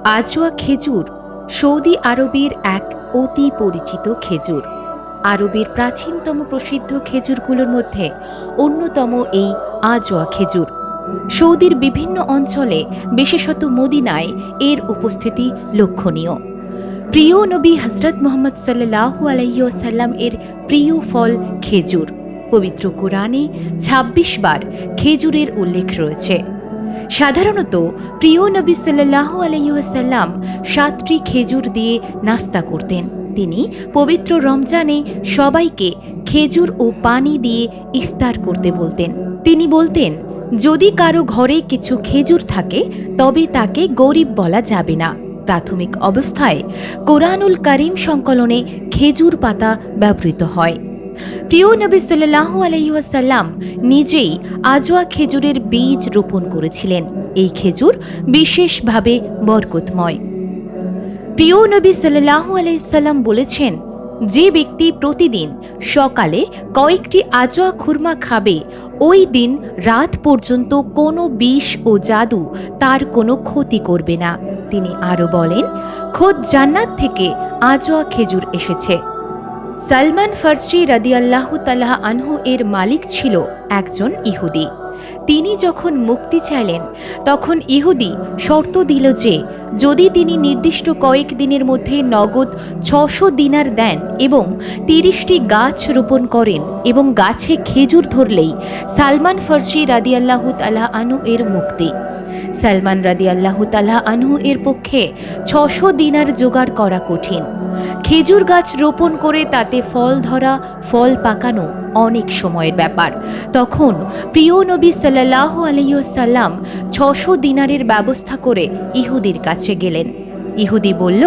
Ajwa খেজুর Saudi আরবের এক অতি পরিচিত খেজুর। আরবের প্রাচীনতম প্রসিদ্ধ খেজুরগুলোর মধ্যে অন্যতম এই আজওয়া খেজুর। সৌদির বিভিন্ন অঞ্চলে, বিশেষত মদিনায় এর উপস্থিতি লক্ষণীয়। প্রিয় নবী হজরত মুহাম্মদ সাল্লাল্লাহু আলাইহি ওয়াসাল্লাম এর প্রিয় ফল খেজুর। পবিত্র কোরআনে ২৬ বার খেজুরের উল্লেখ রয়েছে। সাধারণত প্রিয় নবী সাল্লাল্লাহু আলাইহি ওয়াসাল্লাম ৭টি খেজুর দিয়ে নাস্তা করতেন। তিনি পবিত্র রমজানে সবাইকে খেজুর ও পানি দিয়ে ইফতার করতে বলতেন। তিনি বলতেন, যদি কারো ঘরে কিছু খেজুর থাকে তবে তাকে গরিব বলা যাবে না। প্রাথমিক অবস্থায় কোরআনুল কারীম সংকলনে খেজুর পাতা ব্যবহৃত হয়। প্রিয় নবী সাল্লাল্লাহু আলাইহি ওয়াসাল্লাম নিজেই আজওয়া খেজুরের বীজ রোপণ করেছিলেন। এই খেজুর বিশেষভাবে বরকতময়। প্রিয় নবী সাল্লাল্লাহু আলাইহি ওয়াসাল্লাম বলেছেন, যে ব্যক্তি প্রতিদিন সকালে কয়েকটি আজওয়া খুরমা খাবে, ওই দিন রাত পর্যন্ত কোনো বিষ ও জাদু তার কোনো ক্ষতি করবে না। তিনি আরও বলেন, খোদ জান্নাত থেকে আজওয়া খেজুর এসেছে। সালমান ফারসি রাদিয়াল্লাহু তাআলা আনহু এর মালিক ছিল একজন ইহুদি। তিনি যখন মুক্তি চাইলেন তখন ইহুদি শর্ত দিল যে যদি তিনি নির্দিষ্ট কয়েক দিনের মধ্যে নগদ ৬০০ দিনার দেন এবং ৩০টি গাছ রোপণ করেন এবং গাছে খেজুর ধরলেই সালমান ফারসি রাদিয়াল্লাহু তাআলা আনহু এর মুক্তি। সালমান রাদিয়াল্লাহু তাআলা আনহু এর পক্ষে ৬০০ দিনার জোগাড় করা কঠিন। খেজুর গাছ রোপণ করে তাতে ফল ধরা, ফল পাকানো অনেক সময়ের ব্যাপার। তখন প্রিয় নবী সাল্লাল্লাহু আলাইহি ওয়াসাল্লাম ৬০০ দিনারের ব্যবস্থা করে ইহুদির কাছে গেলেন। ইহুদি বলল,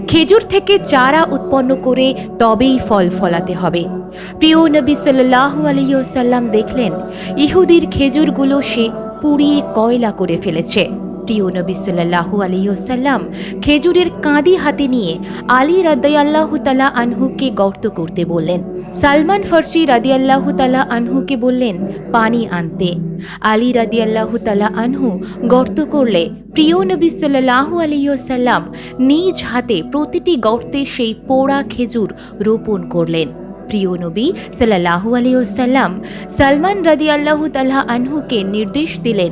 খেজুর থেকে চারা উৎপন্ন করে তবেই ফল ফলাতে হবে। প্রিয় নবী সাল্লাল্লাহু আলাইহি ওয়াসাল্লাম দেখলেন ইহুদির খেজুরগুলো সে পুড়িয়ে কয়লা করে ফেলেছে। প্রিয় নবী সাল্লাল্লাহু আলাইহি ওয়াসাল্লাম খেজুরের কাঁদি হাতে নিয়ে আলী রাদিয়াল্লাহু তাআলা আনহুকে গর্ত করতে বললেন। সালমান ফারসি রাদিয়াল্লাহু তাআলা আনহুকে বললেন পানি আনতে। আলী রাদিয়াল্লাহু তাআলা আনহু গর্ত করলে প্রিয় নবী সাল্লাল্লাহু আলাইহি ওয়াসাল্লাম নিজ হাতে প্রতিটি গর্তে সেই পোড়া খেজুর রোপণ করলেন। প্রিয় নবী সাল্লাল্লাহু আলাইহি ওয়াসাল্লাম সালমান রাদিয়াল্লাহু তাআলা আনহুকে নির্দেশ দিলেন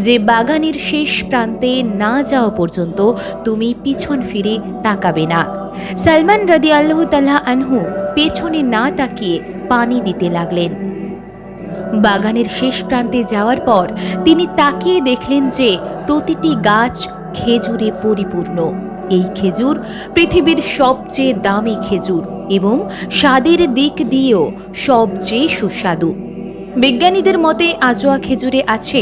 যে বাগানের শেষ প্রান্তে না যাওয়া পর্যন্ত তুমি পিছন ফিরে তাকাবে না। সালমান রাদিয়াল্লাহু তাআলা আনহু পেছনে না তাকিয়ে পানি দিতে লাগলেন। বাগানের শেষ প্রান্তে যাওয়ার পর তিনি তাকিয়ে দেখলেন যে প্রতিটি গাছ খেজুরে পরিপূর্ণ। এই খেজুর পৃথিবীর সবচেয়ে দামি খেজুর এবং স্বাদের দিক দিয়েও সবচেয়ে সুস্বাদু। বিজ্ঞানীদের মতে আজওয়া খেজুরে আছে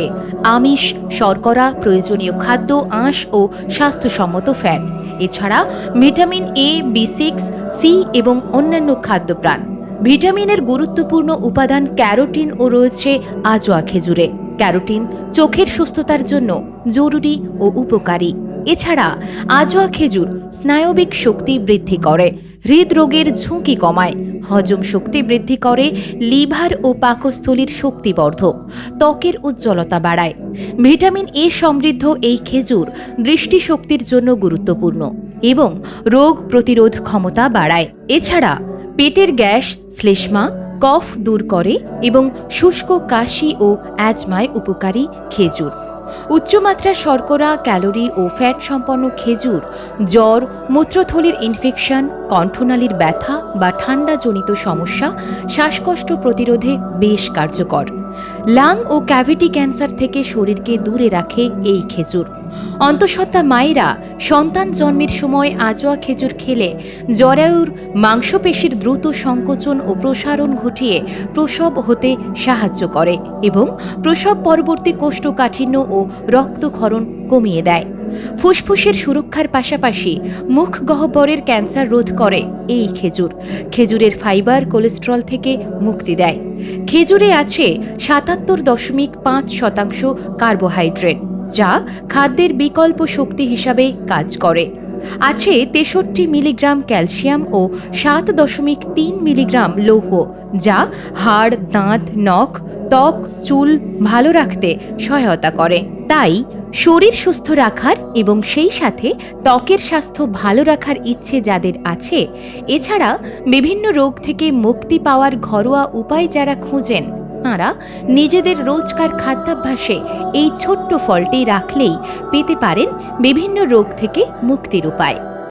আমিষ, শর্করা, প্রয়োজনীয় খাদ্য, আঁশ ও স্বাস্থ্যসম্মত ফ্যাট। এছাড়া ভিটামিন এ, বি6, সি এবং অন্যান্য খাদ্যপ্রাণ। ভিটামিনের গুরুত্বপূর্ণ উপাদান ক্যারোটিন ও রয়েছে আজওয়া খেজুরে। ক্যারোটিন চোখের সুস্থতার জন্য জরুরি ও উপকারী। এছাড়া আজওয়া খেজুর স্নায়বিক শক্তি বৃদ্ধি করে, হৃদরোগের ঝুঁকি কমায়, হজম শক্তি বৃদ্ধি করে, লিভার ও পাকস্থলীর শক্তিবর্ধক, ত্বকের উজ্জ্বলতা বাড়ায়। ভিটামিন এ সমৃদ্ধ এই খেজুর দৃষ্টিশক্তির জন্য গুরুত্বপূর্ণ এবং রোগ প্রতিরোধ ক্ষমতা বাড়ায়। এছাড়া পেটের গ্যাস, শ্লেষ্মা, কফ দূর করে এবং শুষ্ক কাশি ও অ্যাজমায় উপকারী খেজুর। উচ্চমাত্রার শর্করা, ক্যালোরি ও ফ্যাট সম্পন্ন খেজুর জ্বর, মূত্রথলির ইনফেকশন, কণ্ঠনালীর ব্যথা বা ঠান্ডাজনিত সমস্যা, শ্বাসকষ্ট প্রতিরোধে বেশ কার্যকর। লাং ও ক্যাভিটি ক্যান্সার থেকে শরীরকে দূরে রাখে এই খেজুর। অন্তঃসত্ত্বা মায়েরা সন্তান জন্মের সময় আজওয়া খেজুর খেলে জরায়ুর মাংসপেশির দ্রুত সংকোচন ও প্রসারণ ঘটিয়ে প্রসব হতে সাহায্য করে এবং প্রসব পরবর্তী কোষ্ঠকাঠিন্য ও রক্তক্ষরণ কমিয়ে দেয়। ফুসফুসের সুরক্ষার পাশাপাশি মুখ গহ্বরের ক্যান্সার রোধ করে এই খেজুর। খেজুরের ফাইবার কোলেস্টেরল থেকে মুক্তি দেয়। খেজুরে আছে ৭৭.৫% কার্বোহাইড্রেট, যা খাদ্যের বিকল্প শক্তি হিসাবে কাজ করে। আছে ৬৩ মিলিগ্রাম ক্যালসিয়াম ও ৭.৩ মিলিগ্রাম লৌহ, যা হাড়, দাঁত, নখ, ত্বক, চুল ভালো রাখতে সহায়তা করে। তাই শরীর সুস্থ রাখার এবং সেই সাথে ত্বকের স্বাস্থ্য ভালো রাখার ইচ্ছে যাদের আছে, এছাড়া বিভিন্ন রোগ থেকে মুক্তি পাওয়ার ঘরোয়া উপায় যারা খোঁজেন, তাঁরা নিজেদের রোজকার খাদ্যাভ্যাসে এই ছোট্ট ফলটি রাখলেই পেতে পারেন বিভিন্ন রোগ থেকে মুক্তির উপায়।